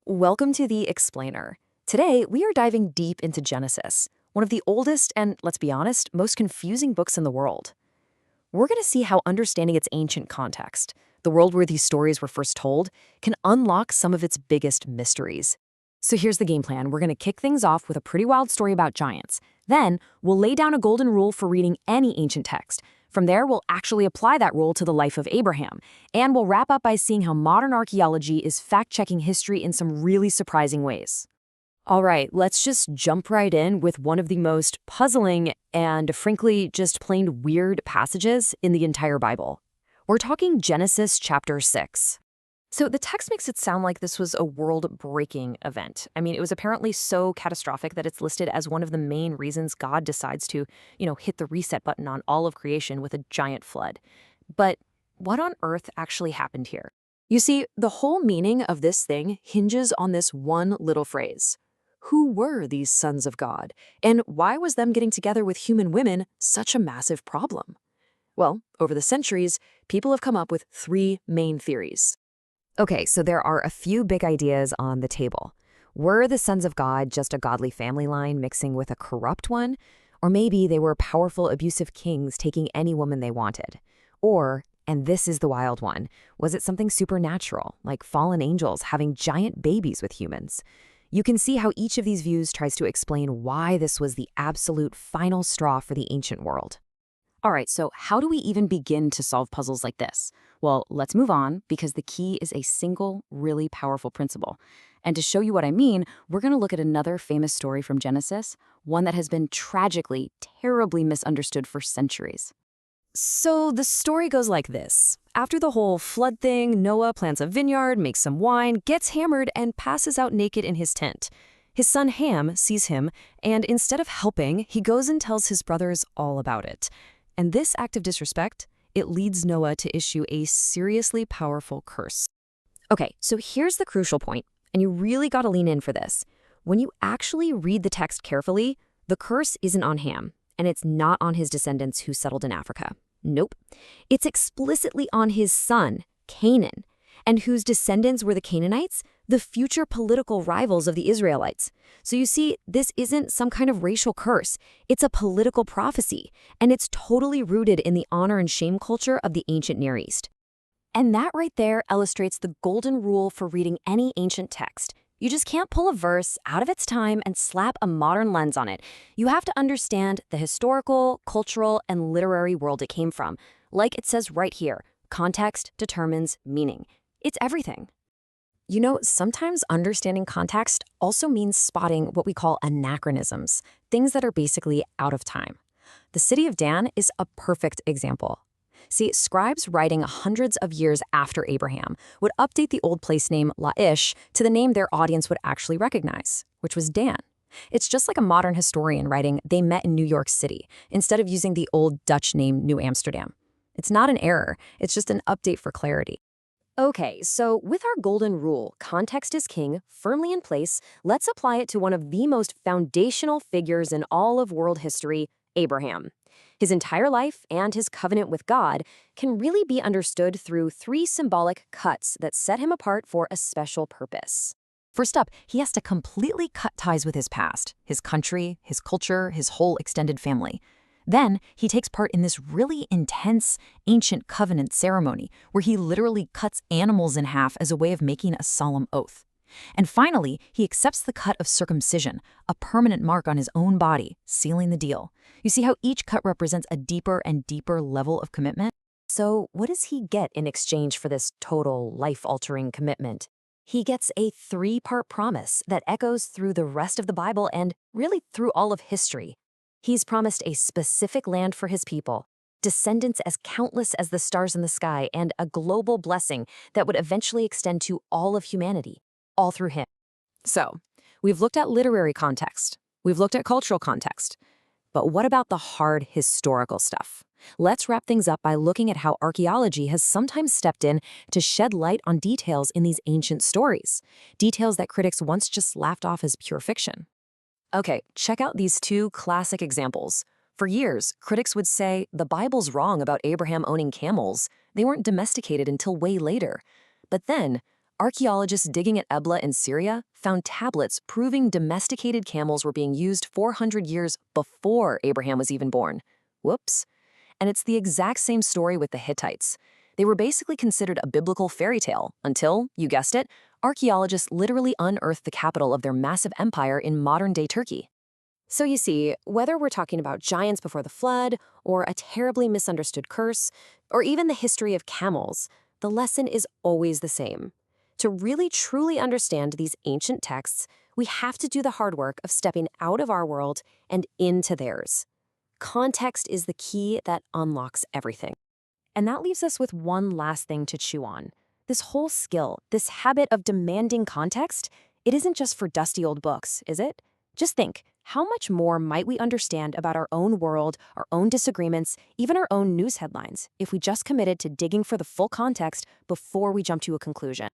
Welcome to The Explainer. Today, we are diving deep into Genesis, one of the oldest and, let's be honest, most confusing books in the world. We're going to see how understanding its ancient context, the world where these stories were first told, can unlock some of its biggest mysteries. So here's the game plan. We're going to kick things off with a pretty wild story about giants. Then, we'll lay down a golden rule for reading any ancient text. From there, we'll actually apply that rule to the life of Abraham. And we'll wrap up by seeing how modern archaeology is fact-checking history in some really surprising ways. All right, let's just jump right in with one of the most puzzling and, frankly, just plain weird passages in the entire Bible. We're talking Genesis chapter 6. So the text makes it sound like this was a world-breaking event. I mean, it was apparently so catastrophic that it's listed as one of the main reasons God decides to, hit the reset button on all of creation with a giant flood. But what on earth actually happened here? You see, the whole meaning of this thing hinges on this one little phrase. Who were these sons of God? And why was them getting together with human women such a massive problem? Well, over the centuries, people have come up with three main theories. Okay, so there are a few big ideas on the table. Were the sons of God just a godly family line mixing with a corrupt one? Or maybe they were powerful, abusive kings taking any woman they wanted. Or, and this is the wild one, was it something supernatural, like fallen angels having giant babies with humans? You can see how each of these views tries to explain why this was the absolute final straw for the ancient world. All right, so how do we even begin to solve puzzles like this? Well, let's move on because the key is a single, really powerful principle. And to show you what I mean, we're going to look at another famous story from Genesis, one that has been tragically, terribly misunderstood for centuries. So the story goes like this. After the whole flood thing, Noah plants a vineyard, makes some wine, gets hammered, and passes out naked in his tent. His son Ham sees him, and instead of helping, he goes and tells his brothers all about it. And this act of disrespect, it leads Noah to issue a seriously powerful curse. Okay, so here's the crucial point, and you really got to lean in for this. When you actually read the text carefully, the curse isn't on Ham, and it's not on his descendants who settled in Africa. Nope. It's explicitly on his son, Canaan, and whose descendants were the Canaanites, the future political rivals of the Israelites. So you see, this isn't some kind of racial curse. It's a political prophecy, and it's totally rooted in the honor and shame culture of the ancient Near East. And that right there illustrates the golden rule for reading any ancient text. You just can't pull a verse out of its time and slap a modern lens on it. You have to understand the historical, cultural, and literary world it came from. Like it says right here, context determines meaning. It's everything. You know, sometimes understanding context also means spotting what we call anachronisms, things that are basically out of time. The city of Dan is a perfect example. See, scribes writing hundreds of years after Abraham would update the old place name Laish to the name their audience would actually recognize, which was Dan. It's just like a modern historian writing they met in New York City instead of using the old Dutch name New Amsterdam. It's not an error, it's just an update for clarity. Okay, so with our golden rule, context is king, firmly in place, let's apply it to one of the most foundational figures in all of world history, Abraham. His entire life and his covenant with God can really be understood through three symbolic cuts that set him apart for a special purpose. First up, he has to completely cut ties with his past, his country, his culture, his whole extended family. Then, he takes part in this really intense, ancient covenant ceremony where he literally cuts animals in half as a way of making a solemn oath. And finally, he accepts the cut of circumcision, a permanent mark on his own body, sealing the deal. You see how each cut represents a deeper and deeper level of commitment? So what does he get in exchange for this total, life-altering commitment? He gets a three-part promise that echoes through the rest of the Bible and really through all of history. He's promised a specific land for his people, descendants as countless as the stars in the sky, and a global blessing that would eventually extend to all of humanity, all through him. So, we've looked at literary context. We've looked at cultural context. But what about the hard historical stuff? Let's wrap things up by looking at how archaeology has sometimes stepped in to shed light on details in these ancient stories, details that critics once just laughed off as pure fiction. Okay, check out these two classic examples. For years, critics would say the Bible's wrong about Abraham owning camels. They weren't domesticated until way later. But then, Archaeologists digging at Ebla in Syria found tablets proving domesticated camels were being used 400 years before Abraham was even born. Whoops. And it's the exact same story with the Hittites. They were basically considered a biblical fairy tale until, you guessed it, archaeologists literally unearthed the capital of their massive empire in modern-day Turkey. So you see, whether we're talking about giants before the flood, or a terribly misunderstood curse, or even the history of camels, the lesson is always the same. To really truly understand these ancient texts, we have to do the hard work of stepping out of our world and into theirs. Context is the key that unlocks everything. And that leaves us with one last thing to chew on. This whole skill, this habit of demanding context, it isn't just for dusty old books, is it? Just think, how much more might we understand about our own world, our own disagreements, even our own news headlines, if we just committed to digging for the full context before we jump to a conclusion?